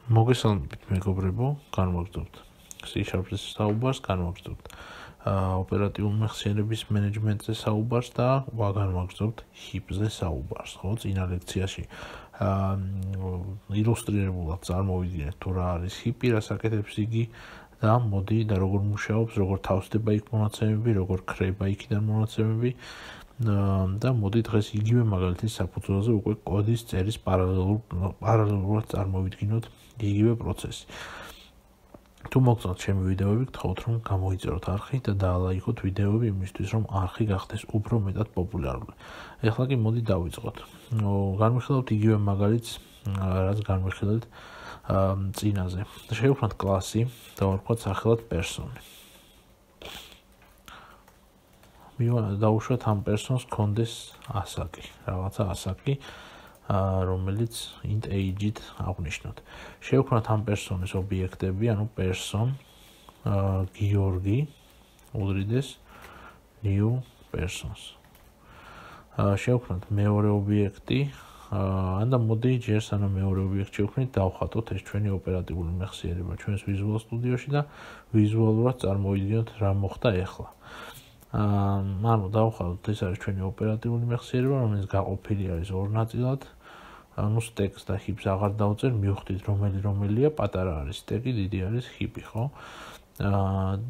მოგესალმებით მეგობრებო, განვაგრძობთ C#-ის საუბარს, განვაგრძობთ ოპერატიული მეხსიერების მენეჯმენტზე საუბარს და განვაგრძობთ HIP-ზე საუბარს, ხო? წინა ლექციაში ილუსტრირებულად წარმოვიდგინეთ თუ რა არის HIP, რას აკეთებს იგი და მოდი და როგორ მუშაობს, როგორ თავსდება იქ მონაცემები, როგორ ქრება იქიდან მონაცემები და მოდი დღეს იგივე მაგალითის საფუძველზე უკვე კოდის წერის პარალელურად წარმოვიდგინოთ იგივე პროცესი. თუ მოგწონთ ჩემი ვიდეოები, გთხოვთ რომ გამოიწეროთ არხი და დაალაიქოთ ვიდეოები იმისთვის, რომ არხი გახდეს უფრო მეტად პოპულარული. ეხლა კი მოდი დავიწყოთ. განვიხილავთ იგივე მაგალითს, რაც განვიხილეთ წინაზე. შევქმნათ კლასი და ვარქვათ სახელად person. დავუშვათ ამ personს კონდეს ასაკი, რაღაცა ასაკი, რომელიც int age-ით აღვნიშნოთ. შევქმნათ ამ personის ობიექტები, ანუ person გიორგი უდრიდეს new persons. შევქმნათ მეორე ობიექტი, და მოდი ჯერ სანამ მეორე ობიექტი შევქმნით, დავხატოთ ეს ჩვენი ოპერატიული მეხსიერება ჩვენს Visual Studio-ში და ვიზუალურად წარმოვიდგინოთ რა მოხდა ახლა. ანუ დავხატოთ ეს არის ჩვენი ოპერატიული მეხსიერება, რომელიც გაყოფილი არის ორ ნაწილად. ანუ stacks და heaps აღარ დავწერ, მივხვდით რომელია, პატარა არის stack-ი, დიდი არის heap-ი, ხო?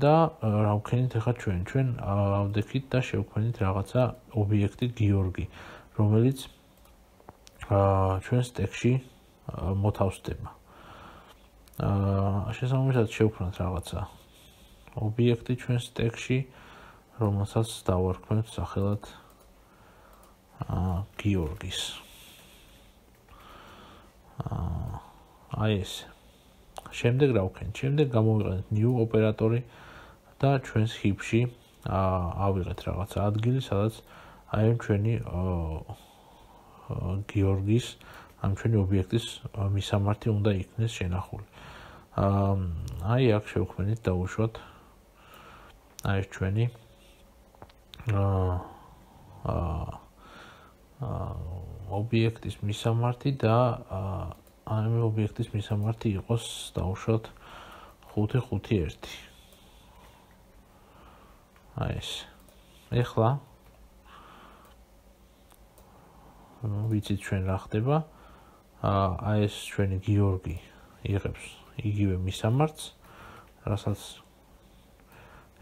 და რა ვქენით ახლა ჩვენ ავდექით და შევქმნით რაღაცა ობიექტი გიორგი, რომელიც ჩვენ stack-ში მოთავსდება. შესაბამისად შევქმნათ რაღაცა ობიექტი ჩვენ stack-ში, რომელსაც დავარქმევთ სახელად გიორგის. აი ეს. შემდეგ რა ვქენთ? შემდეგ გამოვიყენეთ new ოპერატორი და ჩვენს heap-ში ავიღეთ რაღაცა ადგილი, სადაც აი ჩვენი გიორგის, ამ ჩვენი ობიექტის მისამართი უნდა იქნეს შენახული. აი აქ შევქმნით დავუშვათ აი ჩვენი ობიექტის მისამართი და ამ ობიექტის მისამართი იყოს დავუშვათ 551. აი ეს. ეხლა ვიცით ჩვენ რა ხდება. აი ეს ჩვენი გიორგი იღებს იგივე მისამართს, რასაც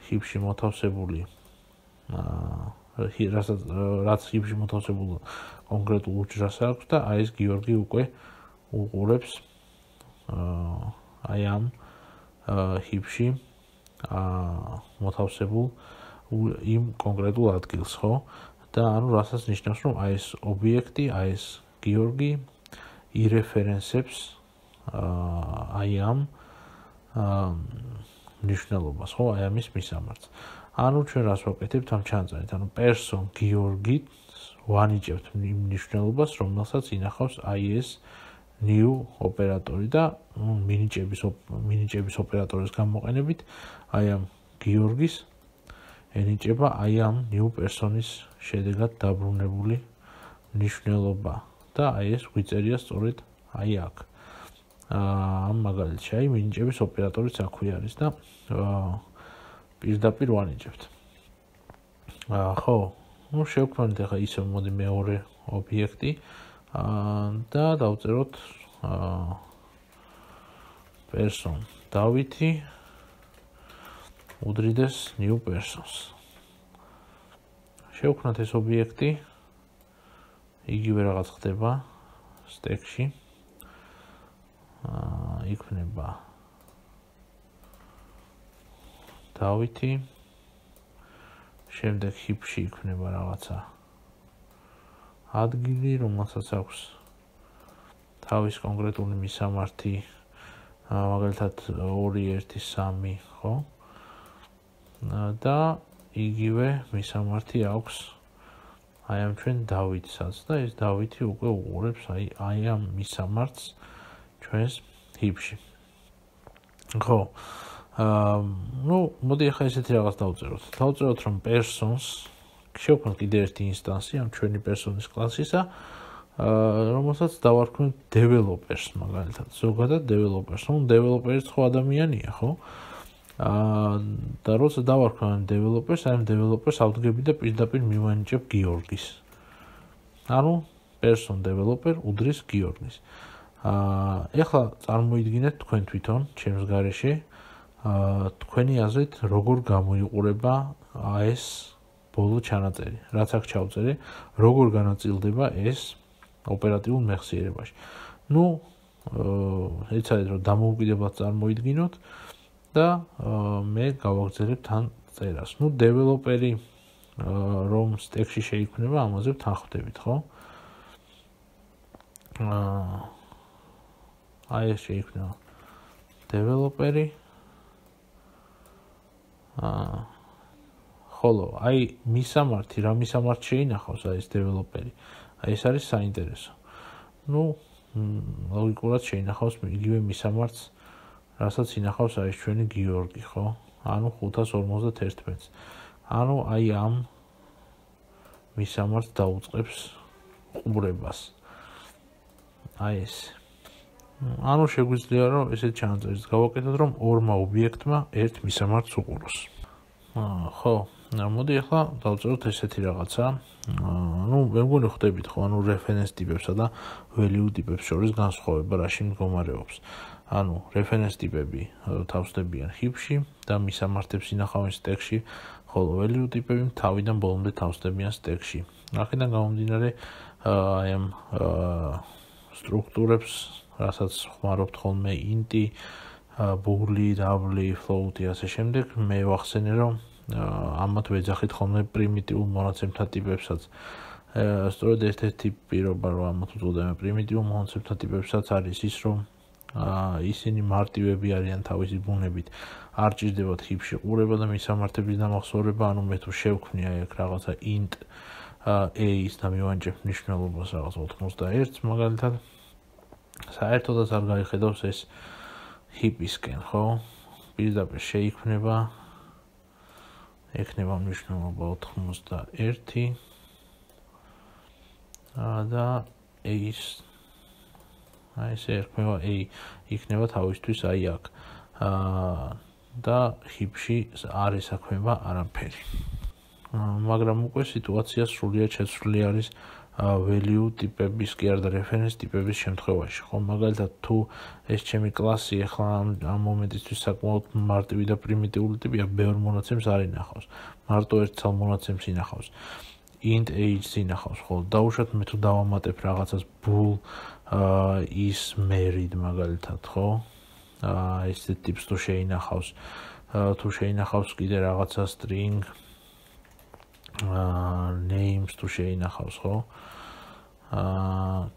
heap-ში მოთავსებული რაც heap-ში მოთავსებულ კონკრეტულ უჯრას აქვს და აი ეს გიორგი უკვე უყურებს აი ამ heap-ში მოთავსებულ იმ კონკრეტულ ადგილს, ხო? და ანუ რასაც ნიშნავს, რომ აი ეს ობიექტი, აი ეს გიორგი ირეფერენსებს აი ამ მნიშვნელობას, ხო? აი ამის მისამართს. ანუ ჩვენ რას ვაკეთებთ ამ ჩანწერით? ანუ person გიორგით ვანიჭებთ იმ მნიშვნელობას, რომელსაც ინახავს აი ეს new ოპერატორი და მინიჭების ოპერატორის გამოყენებით აი ამ გიორგის ენიჭება აი ამ new person-ის შედეგად დაბრუნებული მნიშვნელობა და აი ეს ვიწერია სწორედ აი აქ. ამ მაგალითში აი მინიჭების ოპერატორიც აქვე არის და პირდაპირ ვანიჭებთ. ხო, ну შევქმნით ახლა ისევ მოდი მეორე ობიექტი და დავწეროთ person დავითი უდრიდეს new persons. შევქმნათ ეს ობიექტი, იგივე რაღაც ხდება stack-ში. იქნება დავითი, შემდეგ heap-ში იქნება რაღაცა ადგილი, რომელსაც აქვს თავის კონკრეტული მისამართი, მაგალითად 2 1 3, ხო? და იგივე მისამართი აქვს აი ამ ჩვენ დავითსაც და ეს დავითი უკვე უყურებს აი ამ მისამართს ჩვენს heap-ში. ხო. ну, მოდი ახლა ესეთი რაღაც დავწეროთ. დავწეროთ რომ persons შევქმნათ კიდე ერთი ინსტანსი ამ ჩვენი person-ის კლასისა რომელსაც დავარქმევ developers მაგალითად, ზოგადად developers. ნუ developers ხო ადამიანია, ხო? და როცა დავარქმევ developers, ამ developers ავდგები და პირდაპირ მივანიჭებ გიორგის. ანუ person developer უდრის გიორგის. ეხლა წარმოიდგინეთ თქვენ თვითონ ჩემს გარეშე თქვენი აზრით როგორ გამოიყურება ეს ბოლო ჩანაწერი, რაც აქ ჩავწერე, როგორ განაწილდება ეს ოპერატიულ მეხსიერებაში. ნუ ეცადეთ რომ დამოუკიდებლად წარმოიდგინოთ და მე გავაგრძელებ თან წერას. ნუ დეველოპერი რომ სტეკში შეიქმნება, ამაზე თან ხვდებით, ხო? აი ეს შეიქმნება დეველოპერი. ხოლო აი მისამართი რა მისამართ შეინახავს აი ეს დეველოპერი. აი ეს არის საინტერესო. ნუ ლოგიკურად შეინახავს იგივე მისამართს, რასაც ინახავს აი ეს ჩვენი გიორგი, ხო? ანუ 551-ს. ანუ აი ამ მისამართს დაუწყებს ყურებას. აი ეს. ანუ შეგვიძლია რომ ესეთ ჩანაწერს გავაკეთოთ, რომ ორმა ობიექტმა ერთ მისამართს უყუროს. ხო, მოდი ახლა დავწეროთ ესეთი რაღაცა. ნუ მე მგონი ხვდებით ხო, ანუ reference ტიპებსა და value ტიპებს შორის განსხვავება რაში მდგომარეობს. ანუ reference ტიპები თავსდებიან heap-ში და მისამართებს ინახავენ stack-ში, ხოლო value ტიპები თავიდან ბოლომდე თავსდებიან stack-ში. აქედან გამომდინარე აი ამ სტრუქტურებს, რასაც ხმარობთ ხოლმე int-ი, boolean, double, float-ი ასე შემდეგ, მე ვახსენე რომ ამათ ვეძახით ხოლმე პრიმიტიულ მონაცემთა ტიპებსაც. სწორედ ერთ-ერთი პირობა რომ ამათ უწოდებენ პრიმიტიულ მონაცემთა ტიპებსაც არის ის რომ ისინი მარტივები არიან თავისი ბუნებით, არ ჭირდებათ heap-ში ყურება და მისამართების დამახსოვრება, ანუ მე თუ შევქმნი აი აქ რაღაცა int a-ის და მივანიჭებ მნიშვნელობას რაღაც 81-ს მაგალითად, საერთოდაც არ გაიხედავს ეს heap-ისკენ, ხო? პირდაპირ შეიქმნება ექნება მნიშვნელობა 81 და a-ის აი ესე ერქმევა a იქნება თავისთვის აი აქ. და heap-ში არ ესაქმება არაფერი. მაგრამ უკვე სიტუაცია სრულიად შეცვლილი არის value ტიპების კი არა და reference ტიპების შემთხვევაში, ხო? მაგალითად თუ ეს ჩემი კლასი ახლა ამ მომენტისთვის საკმაოდ მარტივი და პრიმიტიული ტიპია, ბევრ მონაცემს არ ინახავს. მარტო ერთ ცალ მონაცემს ინახავს. int age-ს ინახავს, ხო? დაუშვათ მე თუ დავამატებ რაღაცას bool is married მაგალითად, ხო? ესეთ ტიპს თუ შეინახავს, თუ შეინახავს კიდე რაღაცა string names თუ შეინახავს, ხო?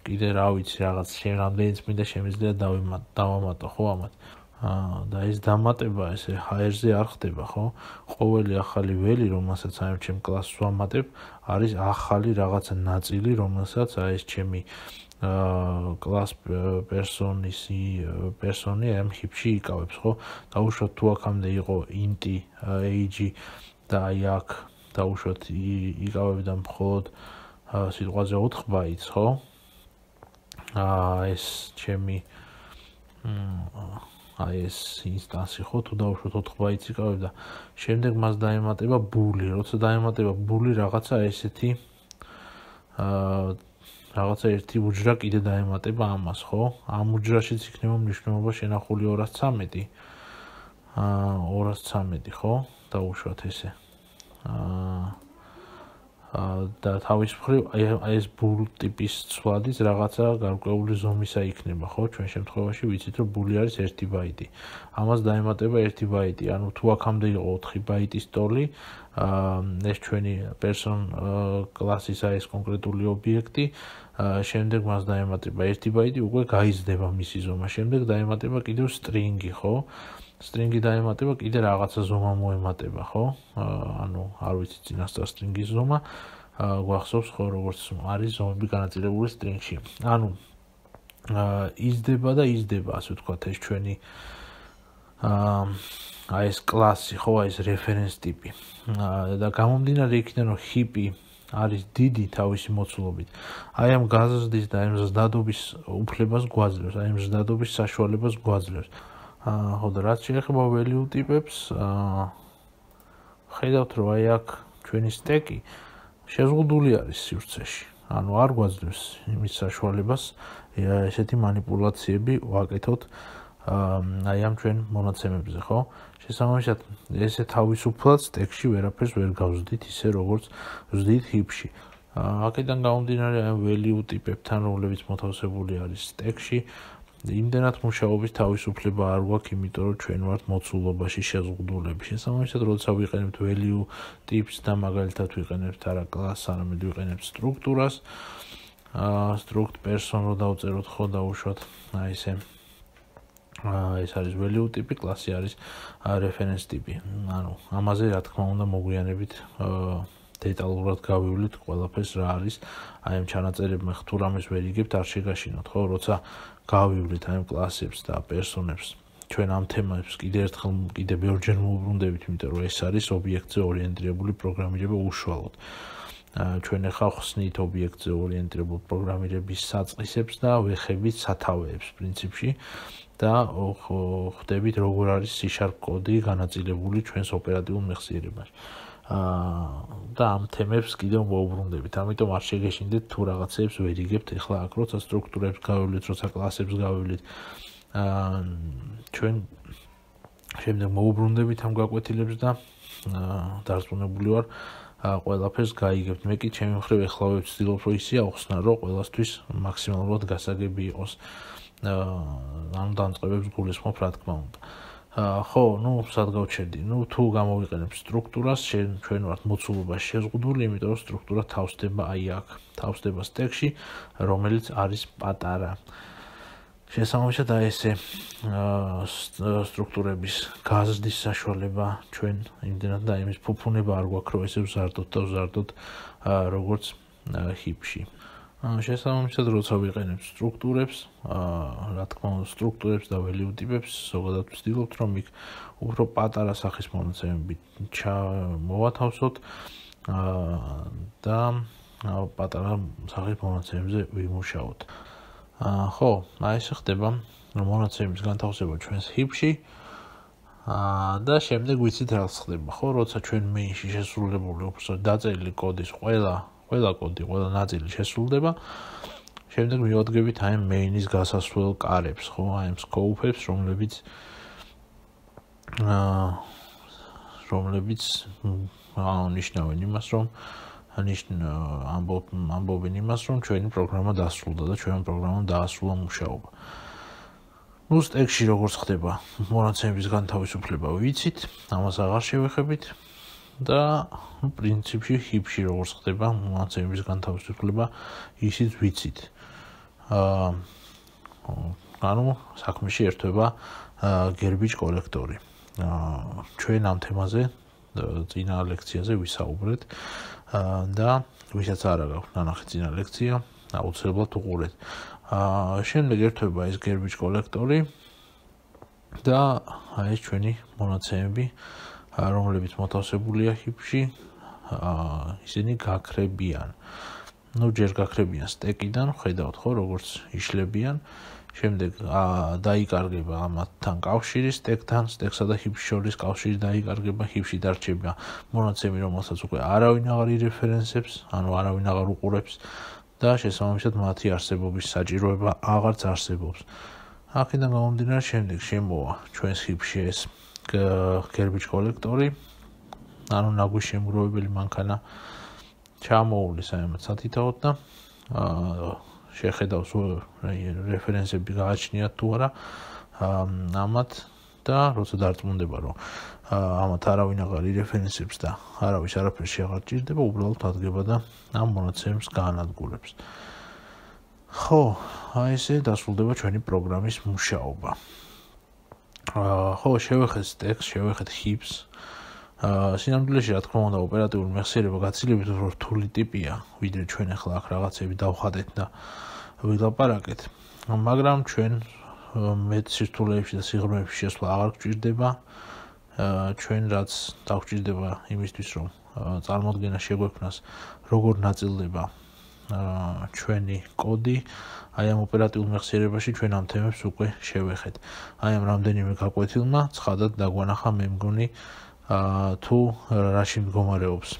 კიდე რა ვიცი რაღაც რამდენიც მინდა შემიძლია დავამატო, ხო ამათ. და ეს დამატება ესე HR-ზე არ ხდება, ხო? ყოველი ახალი ველი, რომელსაც აი ჩემ კლასს ვამატებ, არის ახალი რაღაცა ნაწილი, რომელსაც აი ეს ჩემი class person-ი ამ heap-ში იკავებს, ხო? დაუშვათ თუ აქამდე იყო int-ი, age-ი და აი აქ დაუშვათ იკავებდა მხოლოდ სიტყვაზე 4 ბაიტს, ხო? ეს ჩემი აი ეს ინსტანსი, ხო? თუ დავუშვათ 4 ბაიტს იკავებდა, შემდეგ მას დაემატება bool-ი, როცა დაემატება bool-ი რაღაცა ესეთი რაღაცა ერთი უჯრა კიდე დაემატება ამას, ხო? ამ უჯრაშიც იქნება მნიშვნელობა შენახული 213. 213, ხო? დავუშვათ ესე. და თავის მხრივ აი ეს bool ტიპის ცვლადის რაღაცა გარკვეული ზომისა იქნება, ხო? ჩვენ შემთხვევაში ვიცით რომ bool-ი არის 1 ბაიტი. ამას დაემატება 1 ბაიტი, ანუ თუ აქამდე იყო 4 ბაიტის ტოლი, ეს ჩვენი person კლასის აი ეს კონკრეტული ობიექტი, შემდეგ მას დაემატება 1 ბაიტი, უკვე გაიზრდება მისი ზომა. შემდეგ დაემატება კიდევ string-ი, ხო? string-ი დაემატება კიდე რაღაცა ზომა მოემატება, ხო? ანუ არ ვიცი წინასწარ string-ის ზომა, გვახსოვს ხო როგორც არის ზომები განაწილებული string-ში. ანუ იზრდება და იზრდება, ასე ვთქვათ, ეს ჩვენი აი ეს კლასი, ხო, აი ეს reference ტიპი. და გამომდინარე იქიდან რომ heap-ი არის დიდი თავისი მოცულობით, აი ამ გაზრდის და ამ ზრდადობის უფლებას გვაძლევს, აი ამ ზრდადობის საშუალებას გვაძლევს. ხო და რაც შეეხება value ტიპებს, ხედავთ რომ აი აქ ჩვენი სტეკი შეზღუდული არის სივრცეში. ანუ არ გვაძლევს იმის საშუალებას ესეთი манипуляციები ვაკეთოთ აი ამ ჩვენ მონაცემებზე, ხო? შესაბამისად, ესე თავისუფლად სტეკში ვერაფერს ვერ გავზრდით ისე როგორც ვზდით ჰიპში. აქედან გამომდინარე ამ value ტიპებთან, რომლებიც მოთავსებული არის სტეკში, იმდენად მუშაობის თავისუფლება არ გვაქვს, იმიტომ რომ ჩვენ ვართ მოცულობაში შეზღუდულები. შესაბამისად, როცა ვიყენებთ value ტიპს და მაგალითად ვიყენებთ არა კლასს, არამედ ვიყენებთ სტრუქტურას, struct person რო დავწეროთ ხო დაუშვათ, აი ესე ეს არის value ტიპი, კლასი არის reference ტიპი. ანუ ამაზე რა თქმა უნდა მოგვიანებით დეტალურად გავივლით ყველაფერს რა არის. აი ამ ჩანაწერებმა თუ რამეს ვერ იგებთ, არ შეგაშინოთ, ხო? როცა გავივლით აი ამ კლასებს და პერსონებს, ჩვენ ამ თემებს კიდე ბევრჯერ მოვუბრუნდებით, იმიტომ რომ ეს არის ობიექტზე ორიენტირებული პროგრამირება უშუალოდ. ჩვენ ახლა ხსნით ობიექტზე ორიენტირებულ პროგრამირების საწყისებს და ვეხებით სათავეებს პრინციპში და ხვდებით როგორ არის C# კოდი განაწილებული ჩვენს ოპერატიულ მეხსიერებაში. და ამ თემებს კიდევ მოვუბრუნდებით. ამიტომ არ შეგეშინდეთ თუ რაღაცებს ვერ იგებთ. ახლა აქ როცა სტრუქტურებს გავივლით, როცა კლასებს გავივლით, ჩვენ შემდეგ მოვუბრუნდებით ამ გაკვეთილებს და დარწმუნებული ვარ ყველაფერს გაიგებთ. მე კი ჩემი მხრივ ახლა ვცდილობ რომ ისე ავხსნა, რომ ყველასთვის მაქსიმალურად გასაგები იყოს. ანუ დამწყებებს გულისხმობ, რა თქმა უნდა. ხო, სად გავჩერდი? თუ გამოვიყენებ სტრუქტურას, ჩვენ ვართ მოცულობაში შეზღუდული, იმიტომ რომ სტრუქტურა თავსდება აი აქ, თავსდება სტეკში, რომელიც არის პატარა. შესაბამისად, აი ესე სტრუქტურების გაზრდის საშუალება ჩვენ იმდენად და იმის ფუფუნება არ გვაქვს, რომ ესე ვზარდოთ როგორც ჰიპში. შესაბამისად, როცა ვიყენებთ სტრუქტურებს, რა თქმა უნდა, სტრუქტურებს და value ტიპებს, ზოგადად ვცდილობთ, რომ იქ უფრო პატარა სახის მონაცემები მოვათავსოთ და პატარა სახის მონაცემებზე ვიმუშაოთ. ხო, აი ესე ხდება მონაცემების განთავსება ჩვენს ჰიპში და შემდეგ ვიცით რა ხდება, ხო, როცა ჩვენ mainში შესრულებული უბრალოდ დაწერილი კოდის ყველა კოდი, ყველა ნაწილი შესრულდება. შემდეგ მივადგებით აი main-ის გასასვლელ კარებს, ხო, აი ამ scope-ებს, რომლებიც ნიშნავენ იმას, რომ ამბობენ იმას, რომ ჩვენი პროგრამა დასრულდა და ჩვენმა პროგრამამ დაასრულა მუშაობა. სტეკში როგორც ხდება მონაცემების განთავისუფლება ვიცით, ამას აღარ შევეხებით. და პრინციპში ჰიპში როგორც ხდება მონაცემების განთავისუფლება ისიც ვიცით. ანუ საქმეში ერთვება garbage collector-ი. ჩვენ ამ თემაზე წინა ლექციაზე ვისაუბრეთ და ვისაც არ აქვს ნანახი წინა ლექცია, აუცილებლად უყურეთ. შემდეგ ერთვება ეს garbage collector-ი და აი ეს ჩვენი მონაცემები რომლებიც მოთავსებულია ჰიპში, ისინი გაქრებიან. ჯერ გაქრებიან სტეკიდან, ხედავთ ხო, როგორც იშლებიან. შემდეგ დაიკარგება ამათთან კავშირი სტეკთან, სტექსა და ჰიპს შორის კავშირი დაიკარგება, ჰიპში დარჩება მონაცემი, რომელსაც უკვე არავინ აღარ ირეფერენსებს, ანუ არავინ აღარ უყურებს და შესაბამისად მათი არსებობის საჭიროება აღარც არსებობს. აქედან გამომდინარე, შემდეგ შემოვა ჩვენს ჰიპში ეს garbage collector-ი, ანუ ნაგვის შემგროვებელი მანქანა ჩამოუვლის აი ამ სათითაოდ და შეხედავს რეფერენსები გააჩნიათ თუ არა ამათ და როცა დარწმუნდება, რომ ამათ არავინ აღარ ირეფერენსებს და არავის არაფერს შეღარ ჭირდება, უბრალოდ ადგება და ამ მონაცემებს გაანადგურებს. ხო, აი ესე დასრულდება ჩვენი პროგრამის მუშაობა. ხო, შევეხეთ სტეკს, შევეხეთ ჰიპს. სინამდვილეში, რა თქმა უნდა, ოპერატიული მეხსიერება გაცილებით უფრო რთული ტიპია, ვიდრე ჩვენ ახლა აქ რაღაცები დავხატეთ და ვილაპარაკეთ. მაგრამ ჩვენ მეტ სირთულეებში და სიღრმეებში შესვლა აღარ გვჭირდება. ჩვენ რაც დაგვჭირდება იმისთვის, რომ წარმოდგენა შეგვექმნას, როგორ ნაწილდება ჩვენი კოდი, აი ამ ოპერატიულ მეხსიერებაში ჩვენ ამ თემებს უკვე შევეხეთ. აი ამ რამდენიმე გაკვეთილმა ცხადად დაგვანახა, მე მგონი, თუ რაში მდგომარეობს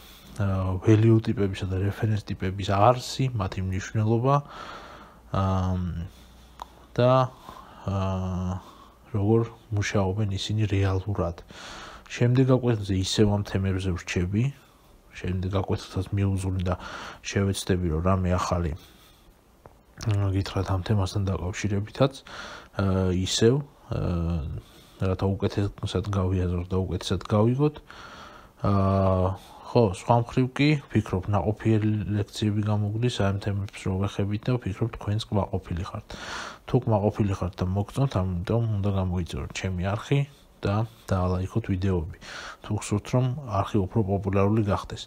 value ტიპებისა და reference ტიპების არსი, მათი მნიშვნელობა და როგორ მუშაობენ ისინი რეალურად. შემდეგ გაკვეთილზე ისევ ამ თემებზე ვრჩები, შემდეგ გაკვეთილსაც მიუძღვნი და შევეცდები, რომ რამე ახალი გითხრათ ამ თემასთან დაკავშირებითაც, ისევ რათა უკეთესად გავიაზროთ და უკეთესად გავიგოთ. ხო, სხვა მხრივ კი ვფიქრობ, ნაყოფიერი ლექციები გამოგვდის ამ თემებს რო ვეხებით და ვფიქრობ, თქვენც კმაყოფილი ხართ. თუ კმაყოფილი ხართ და მოგწონთ, ამიტომ უნდა გამოიწვიოთ ჩემი არხი და დაალაიქოთ ვიდეოები. თუ გსურთ, რომ არხი უფრო პოპულარული გახდეს.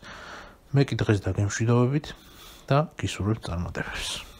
მე კი დღეს დაგემშვიდობებით და გისურვებთ წარმატებებს.